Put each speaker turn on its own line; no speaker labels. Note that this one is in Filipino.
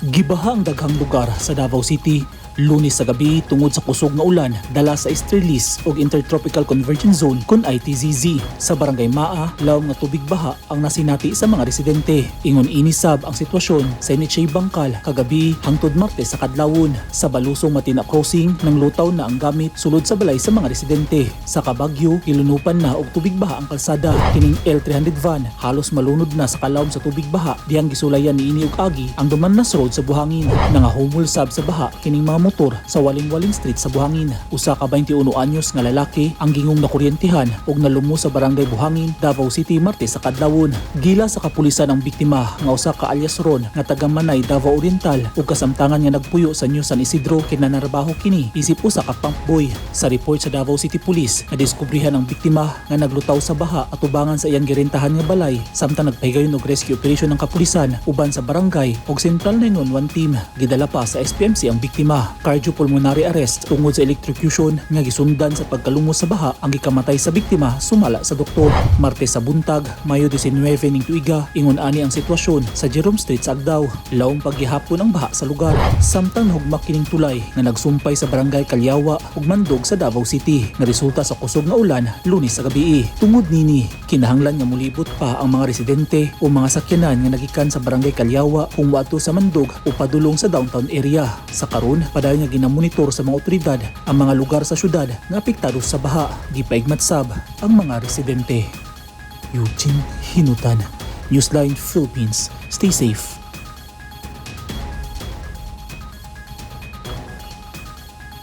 Gibaha ang daghang lugar sa Davao City Lunes sa gabi tungod sa kusog nga ulan dala sa Easterlies ug Intertropical Convergence Zone kun ITZZ. Sa Barangay Maa, lawom nga tubig baha ang nasinati sa mga residente. Ingon inisab ang sitwasyon sa NHA Bangkal kagabi hangtod Martes sa kadlawon. Sa Balusong Matina Crossing nang lutaw na ang gamit sulod sa balay sa mga residente. Sa Kabagyo, kilunupan na og tubig baha ang kalsada. Kining L300 van halos malunod na sa kalawom sa tubig baha dihang gisulayan niini og agi ang Dumanas Road sa Buhangin. Nangahumulsab sa baha kining mga motor sa Waling-Waling Street sa Buhangin. Usa ka 21 anyos nga lalaki ang gingong nakuryentihan ug nalumo sa Barangay Buhangin, Davao City Martes sa kadlawon. Gila sa kapulisan ang biktima nga usa ka alias Ron nga taga Manay, Davao Oriental ug kasamtangan nga nagpuyo sa New San Isidro kinanarbaho kini isip usa ka pump boy. Sa report sa Davao City Police, nadiskubrihan ang biktima nga naglutaw sa baha at ubangan sa iyang girentahan nga balay samtang nagpahigayon og rescue operation ng kapulisan uban sa barangay ug Central 911 team. Gidala pa sa SPMC ang biktima. Cardiopulmonary arrest tungod sa electrocution nga gisundan sa pagkalumos sa baha ang gikamatay sa biktima sumala sa doktor. Martes sa buntag, Mayo 19 ning tuiga, ingon ani ang sitwasyon sa Jerome Street sa Agdao. Lawom paghihapon ang baha sa lugar. Samtang nahugmak kining tulay nga nagsumpay sa Barangay Kalyawa ug Mandog sa Davao City nga resulta sa kusog nga ulan Lunes sa gabi. Tungod nini, kinahanglan nga mulibot pa ang mga residente o mga sakyanan nga nagikan sa Barangay Kalyawa kung moadto sa Mandog o padulong sa downtown area. Sa karon, padayon nga ginamonitor sa mga otoridad ang mga lugar sa syudad nga apektado sa baha. Gipaigmatsab ang mga residente. Eugene Hinutan, Newsline Philippines. Stay safe.